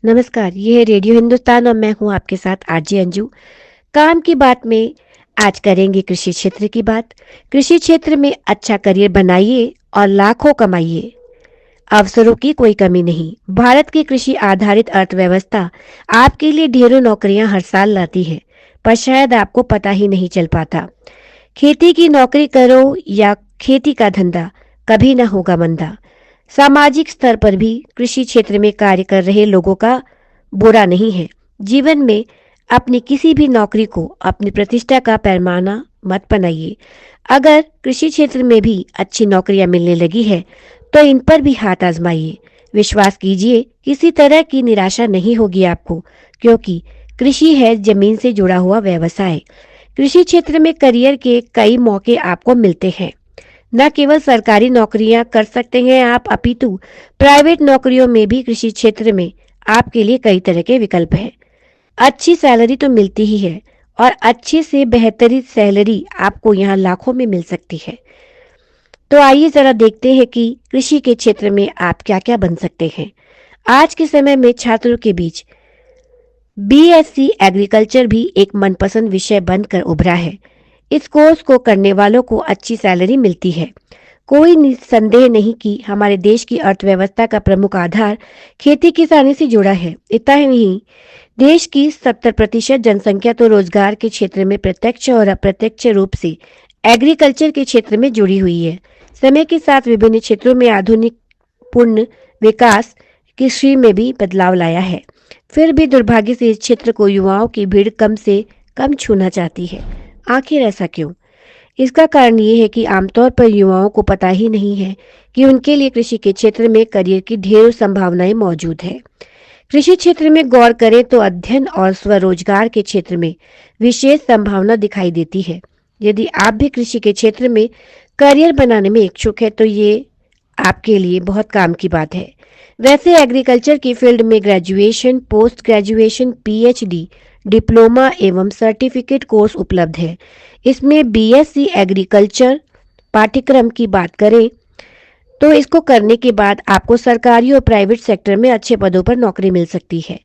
नमस्कार, ये है रेडियो हिंदुस्तान और मैं हूँ आपके साथ आरजे अंजू। काम की बात में आज करेंगे कृषि क्षेत्र की बात। कृषि क्षेत्र में अच्छा करियर बनाइए और लाखों कमाइए। अवसरों की कोई कमी नहीं। भारत की कृषि आधारित अर्थव्यवस्था आपके लिए ढेरों नौकरियां हर साल लाती है, पर शायद आपको पता ही नहीं चल पाता। खेती की नौकरी करो या खेती का धंधा, कभी ना होगा मंदा। सामाजिक स्तर पर भी कृषि क्षेत्र में कार्य कर रहे लोगों का बुरा नहीं है। जीवन में अपनी किसी भी नौकरी को अपनी प्रतिष्ठा का पैमाना मत बनाइए। अगर कृषि क्षेत्र में भी अच्छी नौकरियां मिलने लगी है तो इन पर भी हाथ आजमाइए। विश्वास कीजिए, किसी तरह की निराशा नहीं होगी आपको, क्योंकि कृषि है जमीन से जुड़ा हुआ व्यवसाय। कृषि क्षेत्र में करियर के कई मौके आपको मिलते हैं। न केवल सरकारी नौकरियां कर सकते हैं आप, अपितु प्राइवेट नौकरियों में भी कृषि क्षेत्र में आपके लिए कई तरह के विकल्प हैं। अच्छी सैलरी तो मिलती ही है और अच्छी से बेहतरीन सैलरी आपको यहाँ लाखों में मिल सकती है। तो आइए जरा देखते हैं कि कृषि के क्षेत्र में आप क्या क्या बन सकते हैं। आज के समय में छात्रों के बीच बीएससी एग्रीकल्चर भी एक मनपसंद विषय बनकर उभरा है। इस कोर्स को करने वालों को अच्छी सैलरी मिलती है। कोई संदेह नहीं कि हमारे देश की अर्थव्यवस्था का प्रमुख आधार खेती किसानी से जुड़ा है। इतना ही नहीं, देश की 70% जनसंख्या तो रोजगार के क्षेत्र में प्रत्यक्ष और अप्रत्यक्ष रूप से एग्रीकल्चर के क्षेत्र में जुड़ी हुई है। समय के साथ विभिन्न क्षेत्रों में आधुनिक पूर्ण विकास कृषि में भी बदलाव लाया है। फिर भी दुर्भाग्य से इस क्षेत्र को युवाओं की भीड़ कम से कम छूना चाहती है। आखिर ऐसा क्यों? इसका कारण ये है कि आमतौर पर युवाओं को पता ही नहीं है कि उनके लिए कृषि के क्षेत्र में करियर की ढेरों संभावनाएं मौजूद है। कृषि क्षेत्र में गौर करें तो अध्ययन और स्वरोजगार के क्षेत्र में विशेष संभावना दिखाई देती है। यदि आप भी कृषि के क्षेत्र में करियर बनाने में इच्छुक है तो ये आपके लिए बहुत काम की बात है। वैसे एग्रीकल्चर की फील्ड में graduation, post graduation, PhD, diploma एवं सर्टिफिकेट कोर्स उपलब्ध है। इसमें बीएससी एग्रीकल्चर पाठ्यक्रम की बात करें तो इसको करने के बाद आपको सरकारी और प्राइवेट सेक्टर में अच्छे पदों पर नौकरी मिल सकती है।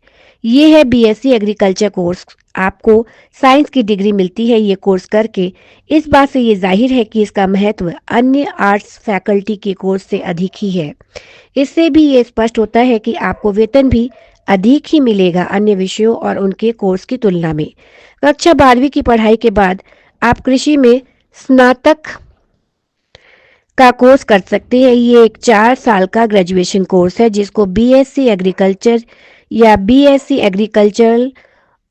ये है बीएससी एग्रीकल्चर कोर्स। आपको साइंस की डिग्री मिलती है ये कोर्स करके। इस बात से ये जाहिर है कि इसका महत्व अन्य आर्ट्स फैकल्टी के कोर्स से अधिक ही है। इससे भी ये स्पष्ट होता है कि आपको वेतन भी अधिक ही मिलेगा अन्य विषयों और उनके कोर्स की तुलना में। कक्षा 12वीं की पढ़ाई के बाद आप कृषि में स्नातक का कोर्स कर सकते हैं। ये एक 4 साल का ग्रेजुएशन कोर्स है जिसको बीएससी एग्रीकल्चर या बीएससी एग्रीकल्चरल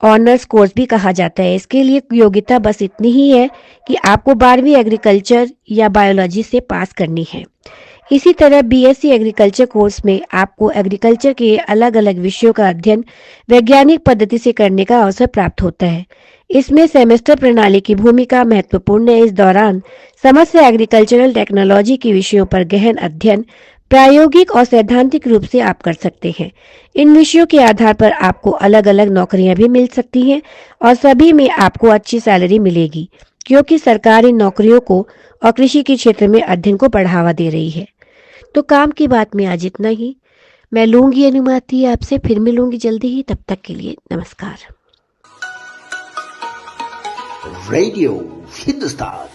ऑनर्स कोर्स भी कहा जाता है। इसके लिए योग्यता बस इतनी ही है कि आपको 12वीं एग्रीकल्चर या बायोलॉजी से पास करनी है। इसी तरह बीएससी एग्रीकल्चर कोर्स में आपको एग्रीकल्चर के अलग अलग विषयों का अध्ययन वैज्ञानिक पद्धति से करने का अवसर प्राप्त होता है। इसमें सेमेस्टर प्रणाली की भूमिका महत्वपूर्ण है। इस दौरान समस्त एग्रीकल्चरल टेक्नोलॉजी के विषयों पर गहन अध्ययन प्रायोगिक और सैद्धांतिक रूप से आप कर सकते हैं। इन विषयों के आधार पर आपको अलग अलग नौकरियां भी मिल सकती हैं और सभी में आपको अच्छी सैलरी मिलेगी, क्योंकि सरकार इन नौकरियों को और कृषि के क्षेत्र में अध्ययन को बढ़ावा दे रही है। तो काम की बात में आज इतना ही। मैं लूंगी अनुमति आपसे, फिर मिलूंगी जल्दी ही। तब तक के लिए नमस्कार। रेडियो हिंदुस्तान